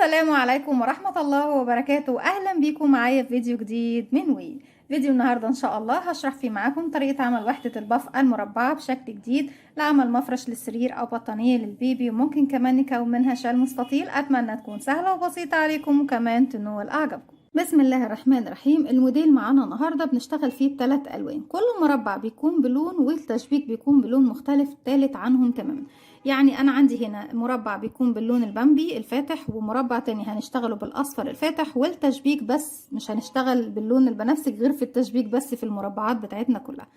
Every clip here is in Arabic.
السلام عليكم ورحمة الله وبركاته. أهلا بيكم معايا في فيديو جديد من وي. فيديو النهاردة إن شاء الله هشرح فيه معاكم طريقة عمل وحدة الباف المربعة بشكل جديد لعمل مفرش للسرير أو بطانية للبيبي، وممكن كمان نكون منها شال مستطيل. أتمنى تكون سهلة وبسيطة عليكم وكمان تنول أعجابكم. بسم الله الرحمن الرحيم. الموديل معانا النهارده بنشتغل فيه بثلاث ألوان، كل مربع بيكون بلون والتشبيك بيكون بلون مختلف تالت عنهم تماما. يعني انا عندي هنا مربع بيكون باللون البامبي الفاتح، ومربع تاني هنشتغله بالاصفر الفاتح والتشبيك بس، مش هنشتغل باللون البنفسجي غير في التشبيك بس في المربعات بتاعتنا كلها.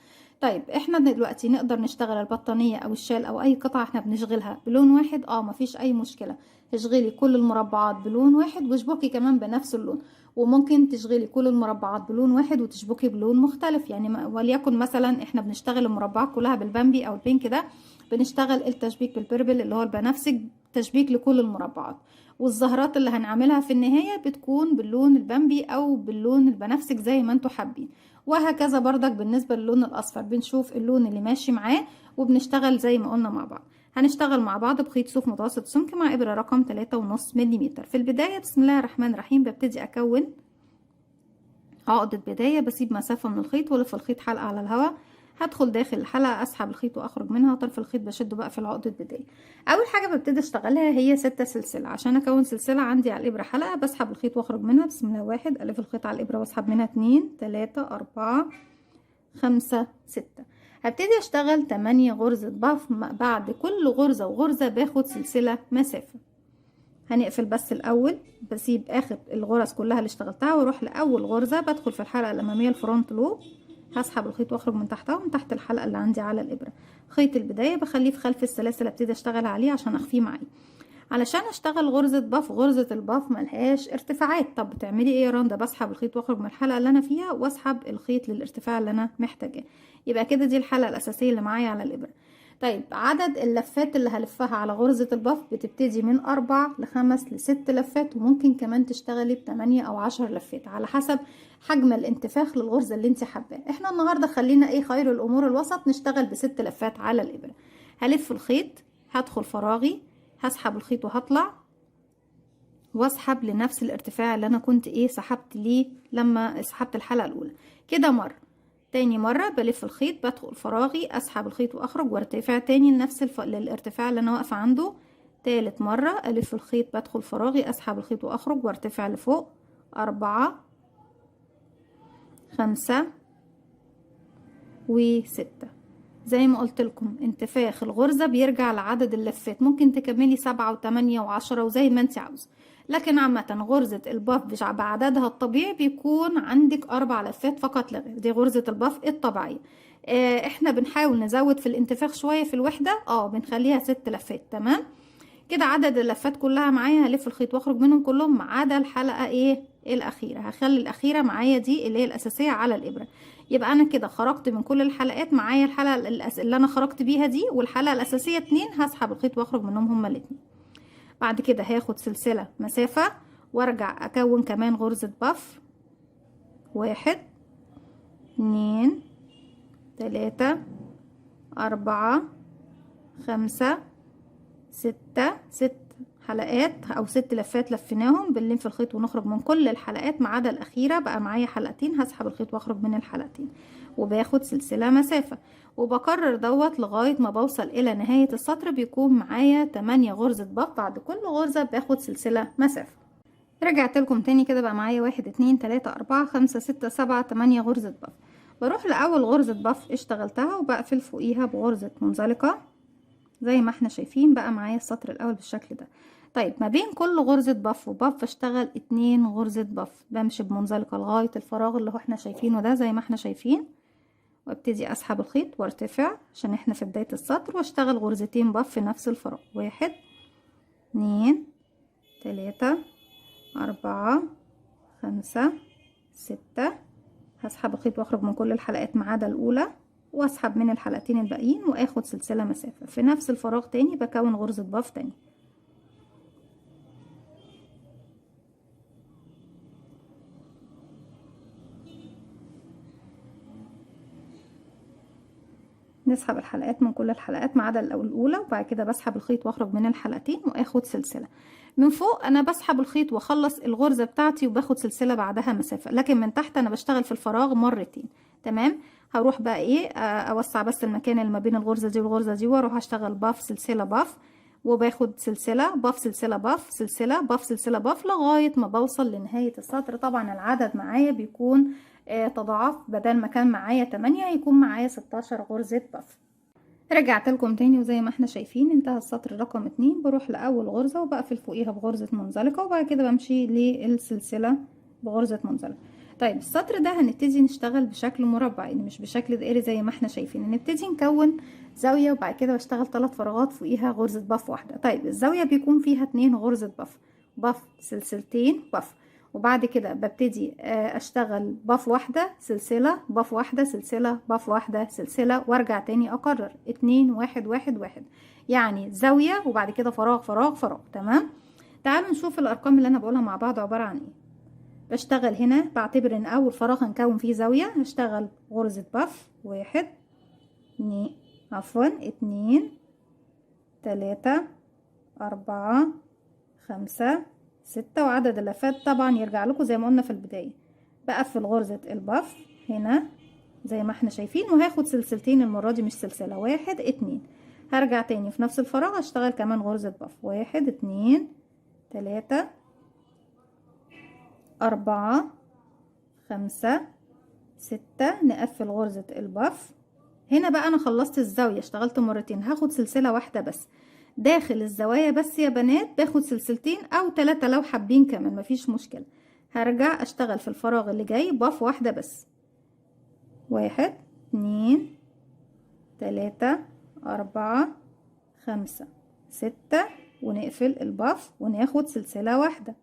طيب احنا دلوقتي نقدر نشتغل البطانية او الشال او اي قطعة احنا بنشغلها بلون واحد، مفيش اي مشكلة. تشغلي كل المربعات بلون واحد واشبكي كمان بنفس اللون، وممكن تشغلي كل المربعات بلون واحد وتشبكي بلون مختلف. يعني وليكن مثلا احنا بنشتغل المربعات كلها بالبامبي او البينك ده، بنشتغل التشبيك بالبربل اللي هو البنفسج تشبيك لكل المربعات، والزهرات اللي هنعملها في النهاية بتكون باللون البامبي او باللون البنفسج زي ما انتوا حابين. وهكذا بردك بالنسبة للون الاصفر، بنشوف اللون اللي ماشي معاه وبنشتغل زي ما قلنا مع بعض. هنشتغل مع بعض بخيط صوف متوسط سمك مع ابرة رقم 3.5 ملم. في البداية بسم الله الرحمن الرحيم ببتدي اكون عقدة بداية، بسيب مسافة من الخيط والف الخيط حلقة على الهواء. هدخل داخل الحلقة اسحب الخيط واخرج منها، طرف الخيط بشده بقى في العقدة بداية. اول حاجة ببتدي اشتغلها هي 6 سلسلة. عشان اكون سلسلة عندي على الابرة حلقة، بسحب الخيط واخرج منها بسم الله. 1 الف الخيط على الابرة واسحب منها 2 3 4 5 6. هبتدي اشتغل 8 غرزة باف. بعد كل غرزة وغرزة باخد سلسلة مسافة. هنقفل بس الاول، بسيب اخر الغرز كلها اللي اشتغلتها واروح لاول غرزة بدخل في الحلقة الامامية الفرونت لوب، هسحب الخيط واخرج من تحتها ومن تحت الحلقة اللي عندي على الابرة. خيط البداية بخليه في خلف السلاسل ابتدي اشتغل عليه عشان اخفيه معايا. علشان اشتغل غرزة باف، غرزة الباف ملهاش ارتفاعات. طب بتعملي ايه يا رندا؟ بسحب الخيط واخرج من الحلقة اللي انا فيها واسحب الخيط للارتفاع اللي انا محتاجاه. يبقى كده دي الحلقة الاساسية اللي معايا على الابرة. طيب عدد اللفات اللي هلفها على غرزة الباف بتبتدي من 4 ل5 ل6 لفات، وممكن كمان تشتغلي ب8 أو 10 لفات على حسب حجم الانتفاخ للغرزة اللي انت حباه. احنا النهاردة خلينا ايه خير الامور الوسط، نشتغل ب6 لفات على الابرة. هلف الخيط، هدخل فراغي، هسحب الخيط وهطلع واسحب لنفس الارتفاع اللي انا كنت سحبت ليه لما سحبت الحلقة الاولى. كده مرة. تاني مرة بلف الخيط، بدخل فراغي، اسحب الخيط واخرج وارتفع تاني لنفس للارتفاع اللي انا واقفة عنده. تالت مرة الف الخيط، بدخل فراغي، اسحب الخيط واخرج وارتفع لفوق. 4 5 و6. زي ما قلت لكم انتفاخ الغرزة بيرجع لعدد اللفات، ممكن تكملي 7 و8 و10 وزي ما انت عاوزة، لكن عامة غرزة الباف بعددها الطبيعي بيكون عندك 4 لفات فقط لا غير. دي غرزة الباف الطبيعية. احنا بنحاول نزود في الانتفاخ شوية في الوحدة، بنخليها 6 لفات. تمام كده. عدد اللفات كلها معايا هلف الخيط واخرج منهم كلهم ما عدا الحلقة الأخيرة. هخلي الأخيرة معايا دي اللي هي الأساسية على الإبرة. يبقى أنا كده خرجت من كل الحلقات. معايا الحلقة اللي أنا خرجت بيها دي والحلقة الأساسية 2، هسحب الخيط واخرج منهم هما الاتنين. بعد كده هاخد سلسلة مسافة وارجع أكون كمان غرزة باف. 1 2 3 4 5 6 حلقات او 6 لفات لفيناهم. بنلف الخيط ونخرج من كل الحلقات ما عدا الاخيره، بقى معايا حلقتين. هسحب الخيط واخرج من الحلقتين وباخد سلسله مسافه، وبكرر دوت لغايه ما بوصل الى نهايه السطر. بيكون معايا 8 غرزه باف. بعد كل غرزه باخد سلسله مسافه. رجعت لكم تاني كده، بقى معايا 1 2 3 4 5 6 7 8 غرزه باف. بروح لاول غرزه باف اشتغلتها وبقفل فوقيها بغرزه منزلقه زي ما احنا شايفين. بقى معايا السطر الاول بالشكل ده. طيب ما بين كل غرزة باف وباف اشتغل 2 غرزة باف. بمشي بمنزلقة لغاية الفراغ اللي هو احنا شايفينه ده زي ما احنا شايفين، وابتدي اسحب الخيط وارتفع عشان احنا في بداية السطر، واشتغل غرزتين باف في نفس الفراغ. 1 2 3 4 5 6. هسحب الخيط واخرج من كل الحلقات ما عدا الاولى، واسحب من الحلقتين الباقيين واخد سلسلة مسافة في نفس الفراغ تاني. بكون غرزة باف تاني. نسحب الحلقات من كل الحلقات ما عدا الاولى، وبعد كده بسحب الخيط واخرج من الحلقتين واخد سلسله. من فوق انا بسحب الخيط واخلص الغرزة بتاعتي وباخد سلسلة بعدها مسافة، لكن من تحت انا بشتغل في الفراغ مرتين. تمام. هروح بقى ايه، اوسع بس المكان اللي ما بين الغرزة دي والغرزة دي، واروح اشتغل باف سلسلة باف، وباخد سلسلة باف سلسلة باف سلسلة باف سلسلة باف لغاية ما بوصل لنهاية السطر. طبعا العدد معايا بيكون تضاعف، بدل ما كان معايا 8 هيكون معايا 16 غرزة باف. رجعت لكم تاني، وزي ما احنا شايفين انتهى السطر رقم 2. بروح لأول غرزة وبقفل فوقيها بغرزة منزلقة، وبعد كده بمشي للسلسلة بغرزة منزلقة. طيب السطر ده هنبتدي نشتغل بشكل مربع، يعني مش بشكل دائري زي ما احنا شايفين. هنبتدي نكون زاوية، وبعد كده بشتغل 3 فراغات فوقيها غرزة باف واحدة. طيب الزاوية بيكون فيها 2 غرزة باف، باف سلسلتين باف، وبعد كده ببتدي اشتغل باف واحدة سلسلة باف واحدة سلسلة باف واحدة سلسلة، وارجع تاني اكرر 2 1 1 1، يعني زاوية وبعد كده فراغ فراغ فراغ. تمام. تعالوا نشوف الارقام اللي انا بقولها مع بعض عبارة عن ايه. بشتغل هنا، بعتبر ان اول فراغ هنكون فيه زاوية، هشتغل غرزة باف 1 2 2 3 4 5 6، وعدد اللفات طبعا يرجع لكم زي ما قلنا في البداية. بقفل غرزة الباف هنا زي ما احنا شايفين، وهاخد سلسلتين المرة دي مش سلسلة. 1 2، هرجع تاني في نفس الفراغ اشتغل كمان غرزة باف 1 2 3 4 5 6، نقفل غرزة الباف. هنا بقى انا خلصت الزاوية، اشتغلت مرتين، هاخد سلسلة واحدة بس. داخل الزوايا بس يا بنات باخد سلسلتين او 3 لو حابين كمان مفيش مشكلة. هرجع اشتغل في الفراغ اللي جاي باف واحدة بس. 1 2 3 4 5 6، ونقفل الباف وناخد سلسلة واحدة.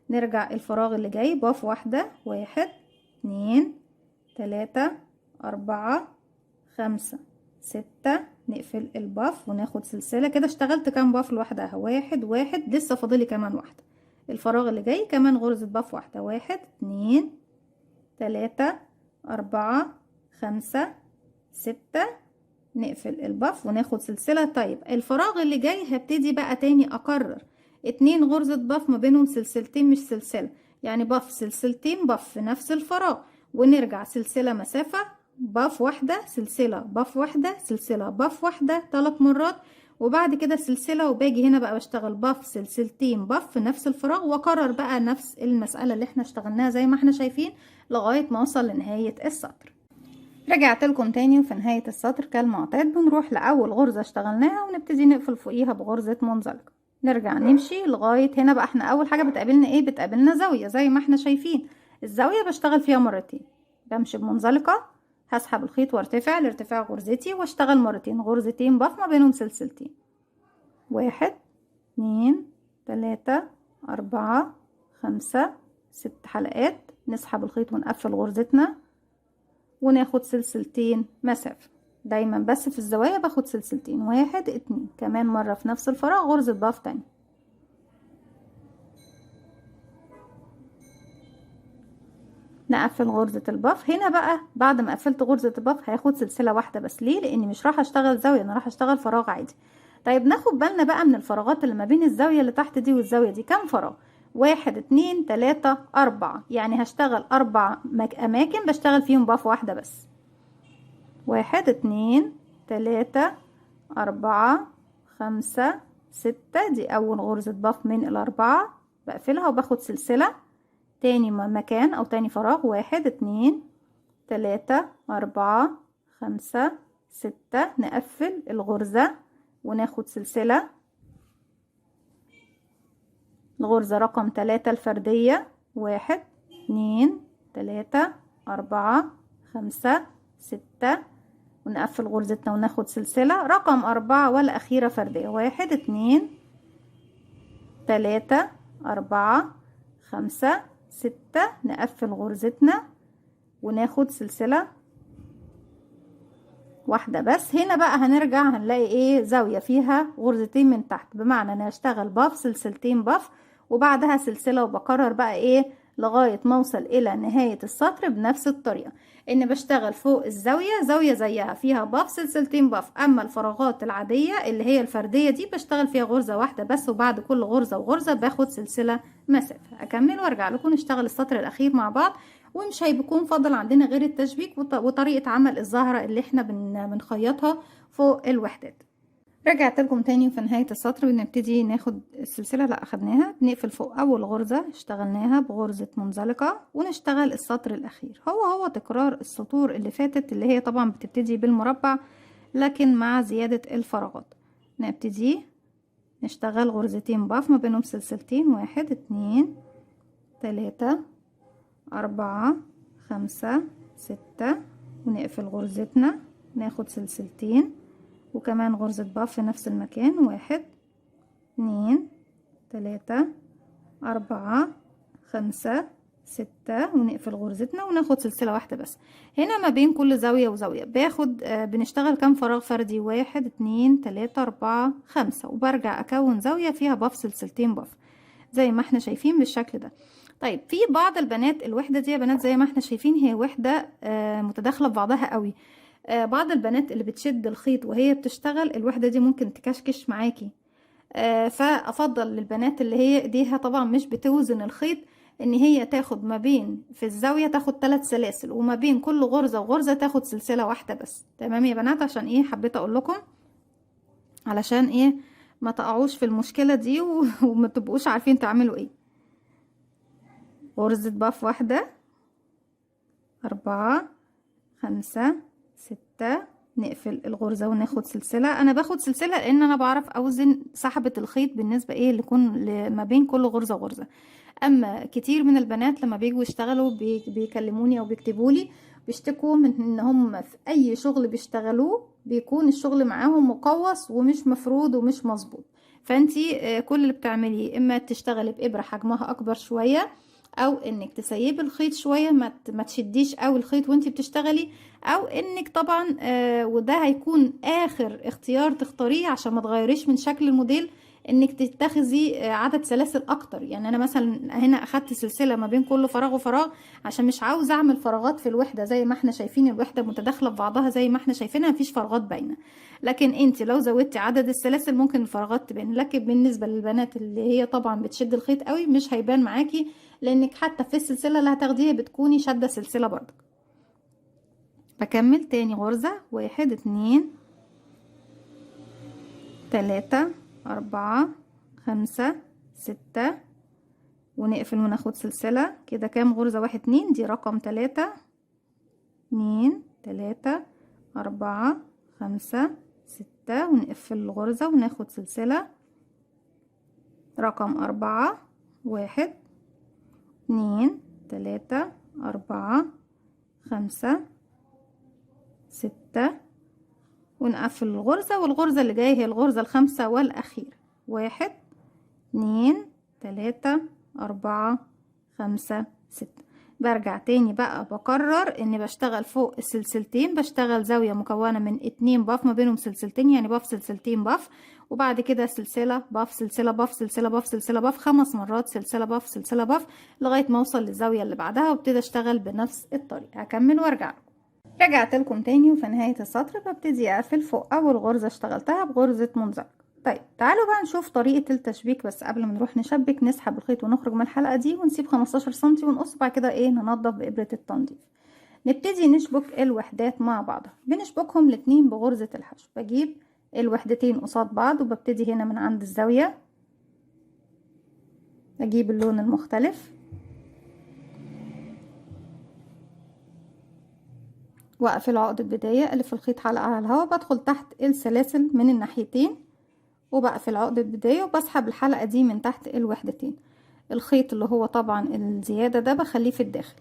نرجع الفراغ اللي جاي باف واحدة. 1 2 3 4 5 6، نقفل الباف وناخد سلسلة. كده اشتغلت كام باف لوحدها؟ 1 1، لسه فاضلي كمان واحدة. الفراغ اللي جاي كمان غرزة باف واحدة. 1 2 3 4 5 6، نقفل الباف وناخد سلسلة. طيب الفراغ اللي جاي هبتدي بقى تاني اكرر 2 غرزة باف ما بينهم سلسلتين مش سلسلة، يعني باف سلسلتين باف في نفس الفراغ، ونرجع سلسلة مسافة باف واحدة سلسلة باف واحدة سلسلة باف واحدة 3 مرات، وبعد كده سلسلة، وباجي هنا بقى بشتغل باف سلسلتين باف في نفس الفراغ، واكرر بقى نفس المسألة اللي احنا اشتغلناها زي ما احنا شايفين لغاية ما اوصل لنهاية السطر. رجعت لكم تاني، وفي نهاية السطر كالمعتاد بنروح لأول غرزة اشتغلناها ونبتدي نقفل فوقيها بغرزة منزلقة. نرجع نمشي لغاية هنا. بقى احنا أول حاجة بتقابلنا ايه؟ بتقابلنا زاوية زي ما احنا شايفين. الزاوية بشتغل فيها مرتين، بمشي بمنزلقة، هسحب الخيط وارتفع لارتفاع غرزتي واشتغل مرتين غرزتين باف ما بينهم سلسلتين. 1 2 3 4 5 6 حلقات. نسحب الخيط ونقفل غرزتنا وناخد سلسلتين مسافة. دايما بس في الزوايا باخد سلسلتين. 1 2، كمان مرة في نفس الفراغ غرزة باف تاني. نقفل غرزة الباف. هنا بقى بعد ما قفلت غرزة الباف هاخد سلسلة واحدة بس. ليه؟ لاني مش راح اشتغل زاوية، انا راح اشتغل فراغ عادي. طيب ناخد بالنا بقى من الفراغات اللي ما بين الزاوية اللي تحت دي والزاوية دي. كام فراغ؟ 1 2 3 4، يعني هشتغل 4 اماكن بشتغل فيهم باف واحدة بس. 1 2 3 4 5 6، دي اول غرزة باف من الاربعة، بقفلها وباخد سلسلة. تاني مكان او تاني فراغ 1 2 3 4 5 6، نقفل الغرزة وناخد سلسلة. الغرزة رقم 3 الفردية. 1 2 3 4 5 6، ونقفل غرزتنا وناخد سلسلة. رقم 4 والأخيرة فردية. 1 2 3 4 5 6، نقفل غرزتنا وناخد سلسلة واحدة بس. هنا بقى هنرجع هنلاقي ايه؟ زاوية فيها غرزتين من تحت، بمعنى انا هشتغل باف سلسلتين باف وبعدها سلسلة، وبكرر بقى ايه لغاية ما اوصل الى نهاية السطر بنفس الطريقة، ان بشتغل فوق الزاوية زاوية زيها فيها باف سلسلتين باف. اما الفراغات العادية اللي هي الفردية دي بشتغل فيها غرزة واحدة بس، وبعد كل غرزة وغرزة باخد سلسلة مسافة. اكمل وارجع لكم نشتغل السطر الاخير مع بعض، ومش هيكون فاضل عندنا غير التشبيك وطريقة عمل الزهرة اللي احنا بنخيطها فوق الوحدات. رجعت لكم تاني، وفي نهاية السطر بنبتدي ناخد السلسلة اللي اخدناها، بنقفل فوق اول غرزة اشتغلناها بغرزة منزلقة، ونشتغل السطر الاخير هو تكرار السطور اللي فاتت، اللي هي طبعا بتبتدي بالمربع لكن مع زيادة الفراغات. نبتدي نشتغل غرزتين باف ما بينهم سلسلتين، 1 2 3 4 5 6، ونقفل غرزتنا ناخد سلسلتين وكمان غرزة باف في نفس المكان، 1 2 3 4 5 6، ونقفل غرزتنا وناخد سلسلة واحدة بس. هنا ما بين كل زاوية وزاوية باخد بنشتغل كام فراغ فردي؟ 1 2 3 4 5، وبرجع اكون زاوية فيها باف سلسلتين باف زي ما احنا شايفين بالشكل ده. طيب في بعض البنات الوحدة دي يا بنات زي ما احنا شايفين هي وحدة متداخلة ببعضها قوي. بعض البنات اللي بتشد الخيط وهي بتشتغل الوحدة دي ممكن تكشكش معاكي، فافضل للبنات اللي هي ايديها طبعا مش بتوزن الخيط ان هي تاخد ما بين في الزاوية تاخد 3 سلاسل، وما بين كل غرزة وغرزة تاخد سلسلة واحدة بس. تمام يا بنات؟ عشان ايه حبيت اقول لكم، علشان ايه ما تقعوش في المشكلة دي وما تبقوش عارفين تعملوا ايه. غرزة باف واحدة، 4 5 6، نقفل الغرزة وناخد سلسلة. انا باخد سلسلة لان انا بعرف اوزن سحبة الخيط بالنسبة ايه اللي يكون ما بين كل غرزة وغرزة. اما كتير من البنات لما بيجوا يشتغلوا بيكلموني او بيكتبولي بيشتكوا من ان هم في اي شغل بيشتغلوه بيكون الشغل معاهم مقوس ومش مفرود ومش مظبوط. فانتي كل اللي بتعمليه اما تشتغلي بإبرة حجمها اكبر شوية، او انك تسيبي الخيط شوية ما تشديش قوي الخيط وانتي بتشتغلي، او انك طبعا وده هيكون اخر اختيار تختاريه عشان ما تغيريش من شكل الموديل، انك تتخذي عدد سلاسل اكتر. يعني انا مثلا هنا اخدت سلسلة ما بين كل فراغ وفراغ عشان مش عاوزه اعمل فراغات في الوحدة زي ما احنا شايفين الوحدة متداخلة ببعضها زي ما احنا شايفينها مفيش فراغات باينة. لكن انت لو زودتي عدد السلاسل ممكن الفراغات تبان، لكن بالنسبة للبنات اللي هي طبعا بتشد الخيط قوي مش هيبان معاكي، لانك حتى في السلسلة اللي هتاخديها بتكوني شادة سلسلة برضك. بكمل تاني غرزة، 1 2 3 4 5 6، ونقفل وناخد سلسلة كده. كام غرزة؟ 1 2، دي رقم 3 2 3 4 5 6، ونقفل الغرزة وناخد سلسلة رقم 4 1 2 3 4 5 6، ونقفل الغرزة. والغرزة اللي جاية هي الغرزة الخامسة والأخيرة، 1 2 3 4 5 6. برجع تاني بقى بكرر اني بشتغل فوق السلسلتين بشتغل زاوية مكونة من 2 باف ما بينهم سلسلتين، يعني باف سلسلتين باف، وبعد كده سلسلة باف سلسلة باف سلسلة باف سلسلة باف 5 مرات سلسلة باف سلسلة باف لغاية ما اوصل للزاوية اللي بعدها، وابتدي اشتغل بنفس الطريقة. هكمل وارجع لكم. رجعت لكم تاني، وفي نهاية السطر ببتدي اقفل فوق اول غرزة اشتغلتها بغرزة منزلق. طيب تعالوا بقى نشوف طريقة التشبيك، بس قبل ما نروح نشبك نسحب الخيط ونخرج من الحلقة دي ونسيب 15 سنتي ونقص، بعد كده ايه ننضف بإبرة التنظيف. نبتدي نشبك الوحدات مع بعضها، بنشبكهم الاتنين بغرزة الحشو. بجيب الوحدتين قصاد بعض وببتدي هنا من عند الزاوية اجيب اللون المختلف واقفل عقدة بداية، الف الخيط حلقة على الهواء، بدخل تحت السلاسل من الناحيتين وبقفل عقدة بداية وبسحب الحلقة دي من تحت الوحدتين. الخيط اللي هو طبعا الزيادة ده بخليه في الداخل،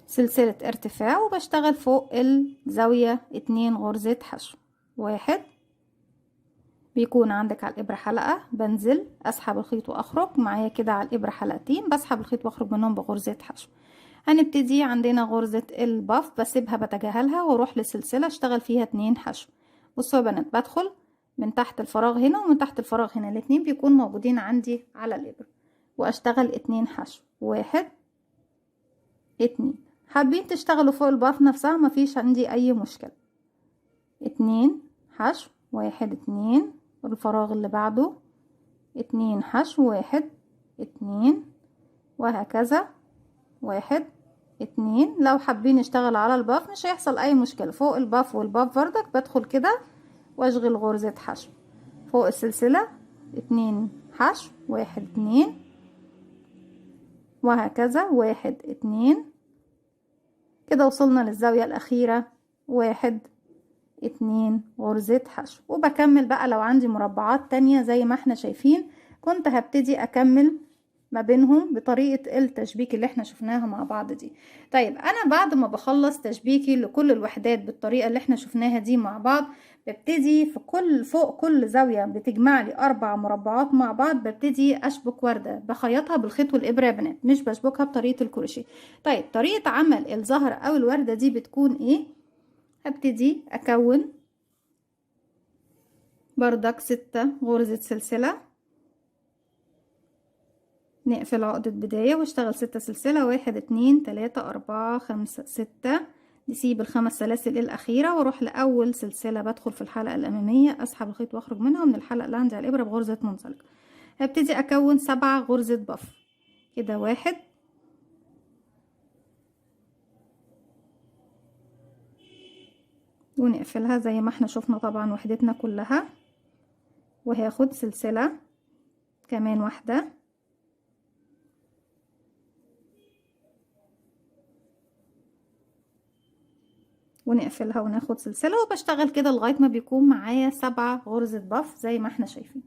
سلسلة ارتفاع، وبشتغل فوق الزاوية 2 غرزة حشو. 1 بيكون عندك على الإبرة حلقة، بنزل أسحب الخيط وأخرج معايا كده على الإبرة حلقتين، بسحب الخيط وأخرج منهم بغرزة حشو. هنبتدي عندنا غرزة الباف بسيبها بتجاهلها واروح لسلسلة اشتغل فيها 2 حشو. بصوا يا بنات، بدخل من تحت الفراغ هنا ومن تحت الفراغ هنا، الاتنين بيكون موجودين عندي على الإبرة. واشتغل 2 حشو، 1 2. حابين تشتغلوا فوق الباف نفسها مفيش عندي اي مشكلة. 2 حشو، 1 2، الفراغ اللي بعده 2 حشو، 1 2، وهكذا 1 2. لو حابين نشتغل على الباف مش هيحصل اي مشكلة، فوق الباف والباف بردك بدخل كده واشغل غرزة حشو فوق السلسلة، 2 حشو، 1 2، وهكذا 1 2. كده وصلنا للزاوية الأخيرة، 1 2 غرزة حشو. وبكمل بقى لو عندي مربعات تانية زي ما احنا شايفين، كنت هبتدي أكمل ما بينهم بطريقة التشبيك اللي احنا شفناها مع بعض دي. طيب انا بعد ما بخلص تشبيكي لكل الوحدات بالطريقة اللي احنا شفناها دي مع بعض، ببتدي فوق كل زاوية بتجمع لي 4 مربعات مع بعض، ببتدي اشبك وردة بخيطها بالخيط والابرة يا بنات، مش بشبكها بطريقة الكروشيه. طيب طريقة عمل الزهرة او الوردة دي بتكون ايه؟ هبتدي اكون بردك 6 غرزة سلسلة، نقفل عقدة بداية واشتغل 6 سلسلة، 1 2 3 4 5 6. نسيب ال5 سلاسل الأخيرة واروح لأول سلسلة بدخل في الحلقة الأمامية، أسحب الخيط واخرج منها، ومن الحلقة اللي عندي على الإبرة بغرزة منزلقة هبتدي أكون 7 غرزة بف كده، 1 ونقفلها زي ما احنا شفنا طبعا وحدتنا كلها، وهاخد سلسلة كمان واحدة ونقفلها وناخد سلسلة، وبشتغل كده لغاية ما بيكون معايا 7 غرزة بف زي ما احنا شايفين.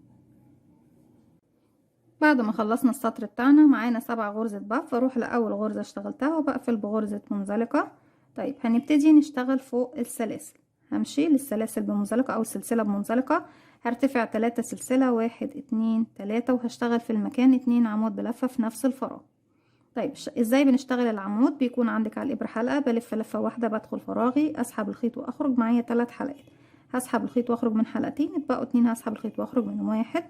بعد ما خلصنا السطر بتاعنا معانا 7 غرزة بف، اروح لأول غرزة اشتغلتها وبقفل بغرزة منزلقة. طيب هنبتدي نشتغل فوق السلاسل، همشي للسلاسل بمنزلقة او السلسلة بمنزلقة، هرتفع 3 سلسلة، 1 2 3، وهشتغل في المكان 2 عمود بلفة في نفس الفراغ. طيب ازاي بنشتغل العمود؟ بيكون عندك على الابره حلقه، بلف لفه واحده، بدخل فراغي، اسحب الخيط واخرج، معايا 3 حلقات، هسحب الخيط واخرج من حلقتين، اتبقوا 2 هسحب الخيط واخرج منهم، 1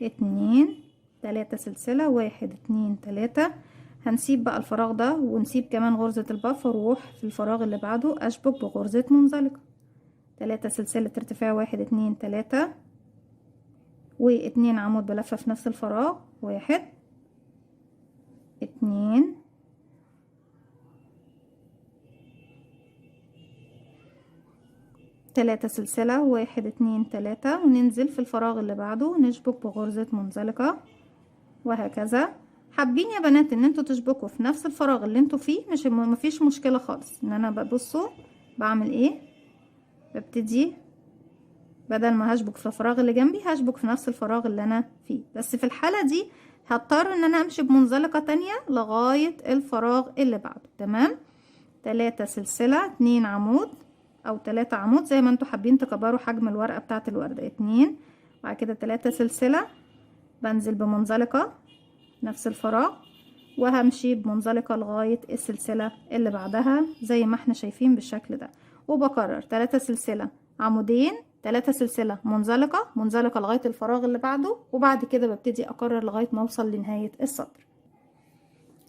2 3 سلسله، 1 2 3. هنسيب بقى الفراغ ده ونسيب كمان غرزه البف، واروح في الفراغ اللي بعده اشبك بغرزه منزلقه، 3 سلسله ارتفاع، 1 2 3، و2 عمود بلفه في نفس الفراغ، 1 2 3 سلسلة، 1 2 3، وننزل في الفراغ اللي بعده نشبك بغرزة منزلقة، وهكذا. حابين يا بنات ان انتوا تشبكوا في نفس الفراغ اللي انتوا فيه، مفيش مشكلة خالص. ان انا ببصوا بعمل ايه، ببتدي بدل ما هشبك في الفراغ اللي جنبي هشبك في نفس الفراغ اللي انا فيه، بس في الحالة دي هضطر ان انا امشي بمنزلقة تانية لغاية الفراغ اللي بعده. تمام، 3 سلسلة، 2 عمود او 3 عمود زي ما انتوا حابين تكبروا حجم الورقة بتاعت الوردة، 2، بعد كده 3 سلسلة، بنزل بمنزلقة نفس الفراغ، وهمشي بمنزلقة لغاية السلسلة اللي بعدها زي ما احنا شايفين بالشكل ده، وبكرر 3 سلسلة، عمودين، 3 سلسلة، منزلقة لغاية الفراغ اللي بعده، وبعد كده ببتدي اكرر لغاية ما اوصل لنهاية السطر.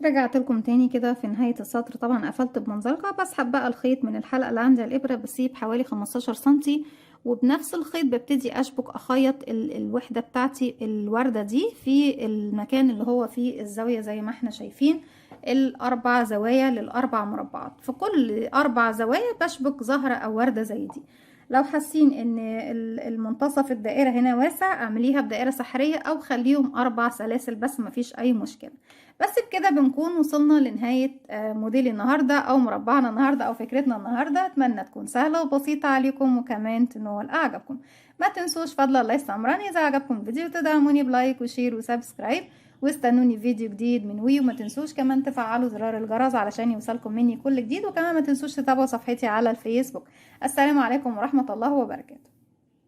رجعت لكم تاني كده في نهاية السطر، طبعا قفلت بمنزلقة، بسحب بقى الخيط من الحلقة اللي عندي على الابرة، بسيب حوالي 15 سنتي، وبنفس الخيط ببتدي اشبك اخيط الوحدة بتاعتي الوردة دي في المكان اللي هو فيه الزاوية زي ما احنا شايفين، ال4 زوايا لل4 مربعات، في كل 4 زوايا بشبك زهرة او وردة زي دي. لو حاسين ان المنتصف الدائرة هنا واسع، اعمليها بدائرة سحرية او خليهم 4 سلاسل بس، مفيش اي مشكلة. بس بكده بنكون وصلنا لنهاية موديل النهاردة او مربعنا النهاردة او فكرتنا النهاردة. اتمنى تكون سهلة وبسيطة عليكم، وكمان تنول اعجبكم. ما تنسوش فضل الله يستمرني اذا عجبكم الفيديو تدعموني بلايك وشير وسبسكرايب، واستنوني في فيديو جديد من وي. وما تنسوش كمان تفعلوا زرار الجرس علشان يوصلكم مني كل جديد، وكمان ما تنسوش تتابعوا صفحتي على الفيسبوك. السلام عليكم ورحمة الله وبركاته.